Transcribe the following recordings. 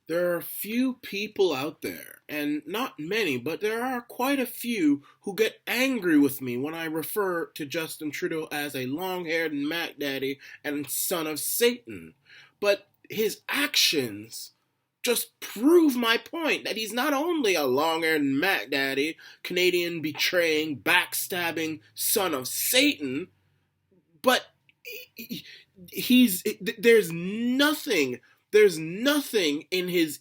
There are a few people out there, and not many, but there are quite a few who get angry with me when I refer to Justin Trudeau as a long-haired macdaddy and son of Satan. But his actions just prove my point that he's not only a long-haired macdaddy, Canadian betraying, backstabbing son of Satan, but he's there's nothing in his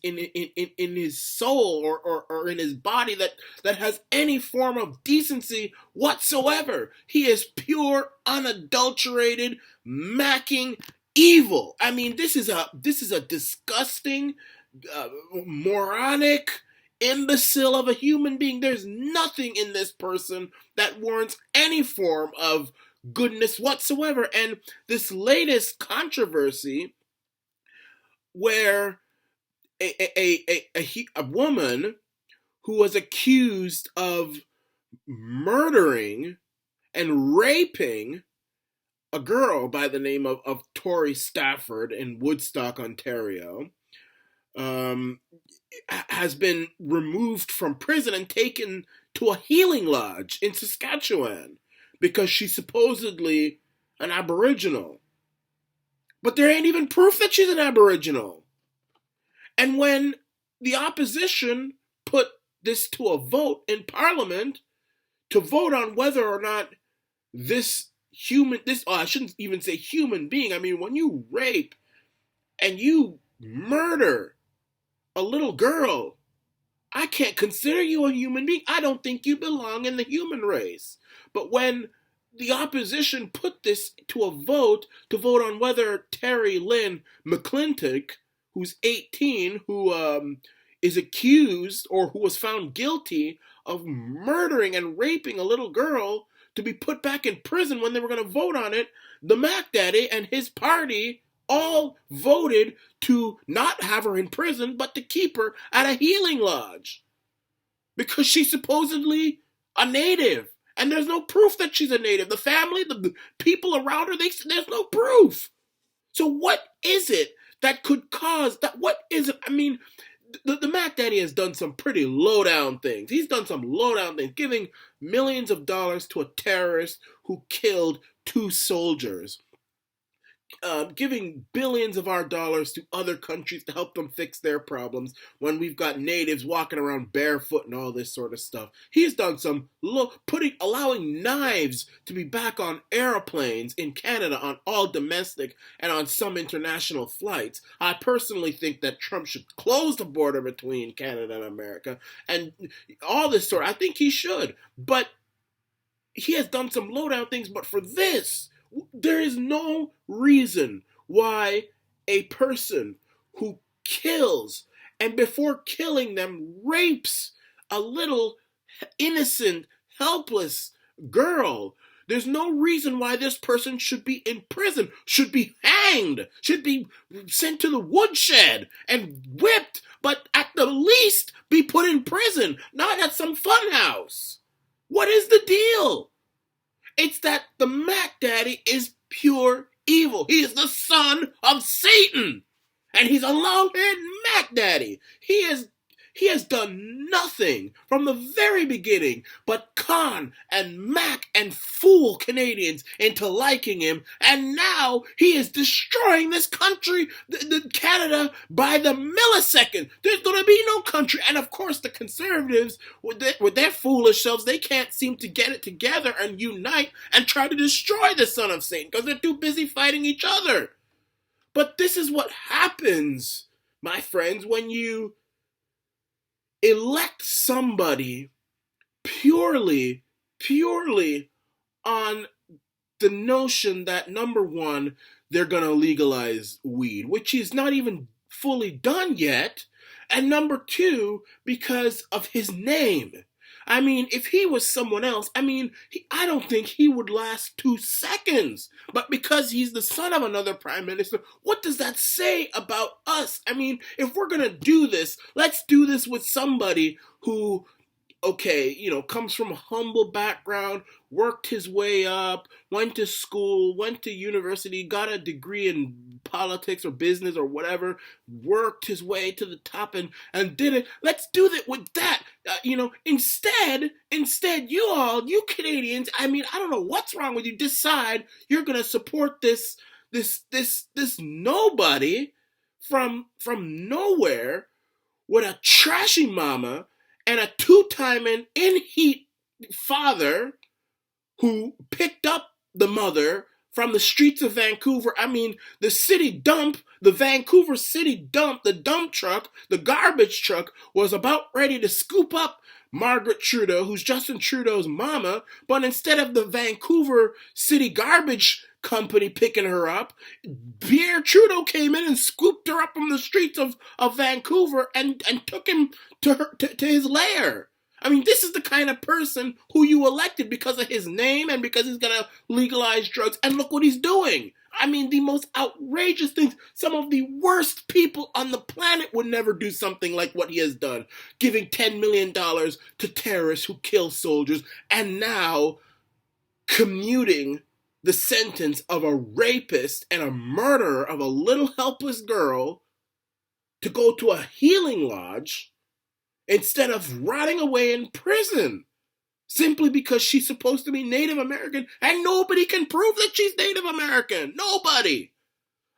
soul or in his body that has any form of decency whatsoever. He is pure, unadulterated, macking evil. I mean, this is a disgusting, moronic imbecile of a human being. There's nothing in this person that warrants any form of goodness whatsoever. And this latest controversy where a woman who was accused of murdering and raping a girl by the name of Tori Stafford in Woodstock, Ontario, um, has been removed from prison and taken to a healing lodge in Saskatchewan because she's supposedly an Aboriginal. But there ain't even proof that she's an Aboriginal. And when the opposition put this to a vote in Parliament to vote on whether or not I shouldn't even say human being. I mean, when you rape and you murder a little girl, I can't consider you a human being. I don't think you belong in the human race. But when the opposition put this to a vote to vote on whether Terri-Lynne McClintic, who's 18, who is accused or who was found guilty of murdering and raping a little girl, to be put back in prison when they were going to vote on it, the Mac Daddy and his party all voted to not have her in prison, but to keep her at a healing lodge because she's supposedly a native. And there's no proof that she's a native. The family, the people around her, there's no proof. So what is it that could cause that? What is it? I mean, the Mac Daddy has done some pretty low down things. He's done some low down things, giving millions of dollars to a terrorist who killed two soldiers, giving billions of our dollars to other countries to help them fix their problems when we've got natives walking around barefoot and all this sort of stuff. He's done some allowing knives to be back on airplanes in Canada on all domestic and on some international flights. I personally think that Trump should close the border between Canada and America and all this sort. I think he should, but he has done some low down things. But for this, there is no reason why a person who kills and before killing them rapes a little innocent, helpless girl, there's no reason why this person should be in prison, should be hanged, should be sent to the woodshed and whipped, but at the least be put in prison, not at some funhouse. What is the deal? It's that the Mac Daddy is pure evil. He is the son of Satan. And he's a long-haired Mac Daddy. He has done nothing from the very beginning but con and mac and fool Canadians into liking him. And now he is destroying this country, the Canada, by the millisecond. There's going to be no country. And of course, the Conservatives, with their foolish selves, they can't seem to get it together and unite and try to destroy the son of Satan because they're too busy fighting each other. But this is what happens, my friends, when you elect somebody purely on the notion that, number one, they're going to legalize weed, which is not even fully done yet, and number two, because of his name. I mean, if he was someone else, I don't think he would last 2 seconds. But because he's the son of another prime minister, what does that say about us? I mean, if we're going to do this, let's do this with somebody who okay, comes from a humble background, worked his way up, went to school, went to university, got a degree in politics or business or whatever, worked his way to the top and did it. Let's do that with that. Instead, you Canadians, I mean, I don't know what's wrong with you, decide you're going to support this nobody from nowhere with a trashy mama and a two-time in heat father who picked up the mother from the streets of Vancouver. I mean, the Vancouver city dump, the dump truck, the garbage truck was about ready to scoop up Margaret Trudeau, who's Justin Trudeau's mama, but instead of the Vancouver city garbage company picking her up, Pierre Trudeau came in and scooped her up from the streets of Vancouver and took him to his lair. I mean, this is the kind of person who you elected because of his name and because he's going to legalize drugs. And look what he's doing. I mean, the most outrageous things. Some of the worst people on the planet would never do something like what he has done. Giving $10 million to terrorists who kill soldiers and now commuting the sentence of a rapist and a murderer of a little helpless girl to go to a healing lodge instead of rotting away in prison simply because she's supposed to be Native American and nobody can prove that she's Native American. Nobody.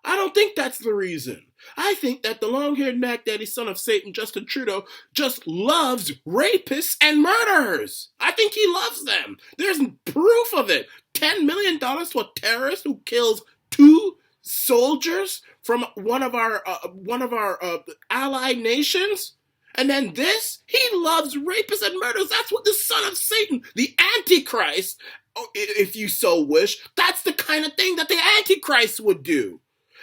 I don't think that's the reason. I think that the long-haired macdaddy son of Satan, Justin Trudeau, just loves rapists and murderers. I think he loves them. There's proof of it. $10 million to a terrorist who kills two soldiers from one of our allied nations. And then he loves rapists and murderers. That's what the son of Satan, the Antichrist, if you so wish, that's the kind of thing that the Antichrist would do.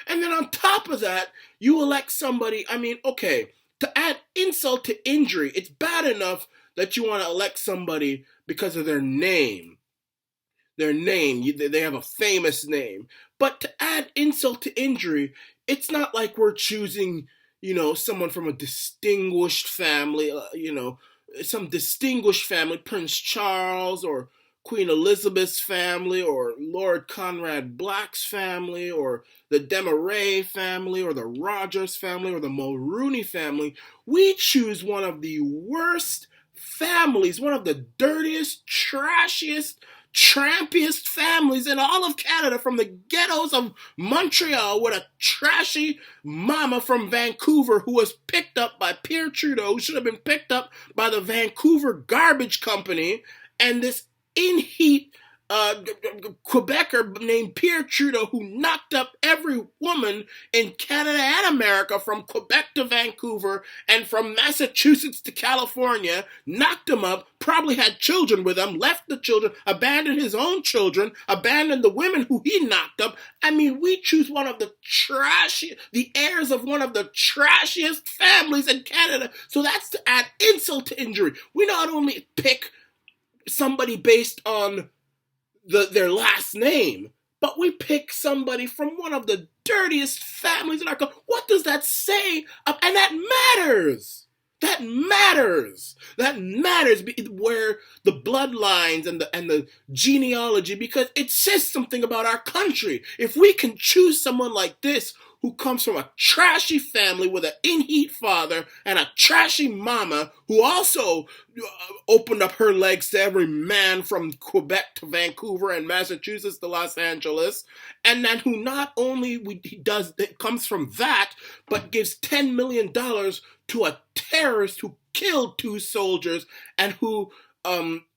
And then on top of that, you elect somebody, I mean, okay, to add insult to injury, it's bad enough that you want to elect somebody because of their name. Their name, they have a famous name. But to add insult to injury, it's not like we're choosing, someone from a distinguished family, some distinguished family, Prince Charles or Queen Elizabeth's family or Lord Conrad Black's family or the Desmarais family or the Rogers family or the Mulrooney family. We choose one of the worst families, one of the dirtiest, trashiest, trampiest families in all of Canada, from the ghettos of Montreal, with a trashy mama from Vancouver who was picked up by Pierre Trudeau, who should have been picked up by the Vancouver Garbage Company, and this in-heat Quebecer named Pierre Trudeau, who knocked up every woman in Canada and America from Quebec to Vancouver and from Massachusetts to California, knocked them up, probably had children with them, left the children, abandoned his own children, abandoned the women who he knocked up. I mean, we choose one of the heirs of one of the trashiest families in Canada. So that's to add insult to injury. We not only pick somebody based on their last name, but we pick somebody from one of the dirtiest families in our country. What does that say? And that matters. That matters. That matters where the bloodlines and the genealogy, because it says something about our country. If we can choose someone like this who comes from a trashy family with an in-heat father and a trashy mama who also opened up her legs to every man from Quebec to Vancouver and Massachusetts to Los Angeles, and then who not only comes from that, but gives $10 million to a terrorist who killed two soldiers and who,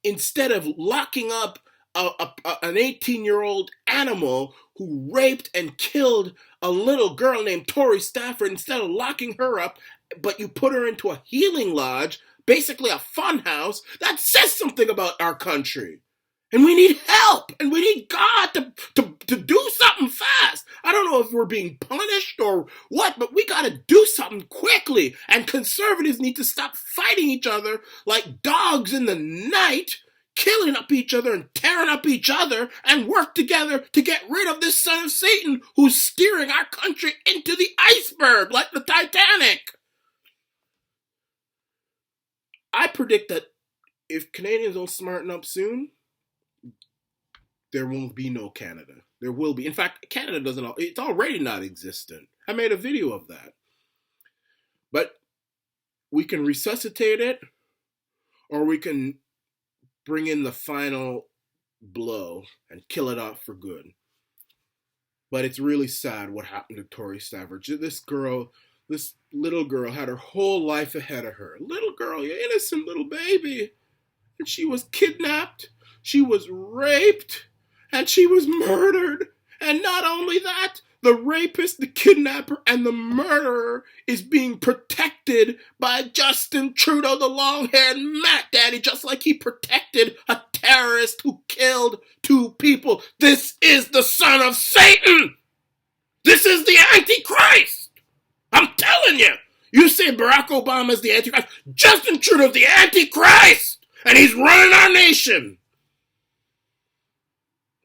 instead of locking up an 18-year-old animal who raped and killed a little girl named Tori Stafford, instead of locking her up, but you put her into a healing lodge, basically a fun house, that says something about our country. And we need help, and we need God to do something fast. I don't know if we're being punished or what, but we got to do something quickly. And conservatives need to stop fighting each other like dogs in the night, killing up each other and tearing up each other, and work together to get rid of this son of Satan who's steering our country into the iceberg like the Titanic. I predict that if Canadians don't smarten up soon, there won't be no Canada. There will be. In fact, Canada doesn't. It's already not existent. I made a video of that. But we can resuscitate it, or we can bring in the final blow and kill it off for good. But it's really sad what happened to Tori Stafford. This little girl had her whole life ahead of her. Little girl, you innocent little baby. And she was kidnapped, she was raped, and she was murdered. And not only that, the rapist, the kidnapper, and the murderer is being protected by Justin Trudeau, the long-haired macdaddy, just like he protected a terrorist who killed 2 people. This is the son of Satan. This is the Antichrist. I'm telling you. You say Barack Obama is the Antichrist. Justin Trudeau is the Antichrist. And he's running our nation.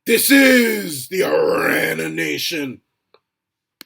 This is the Arana nation.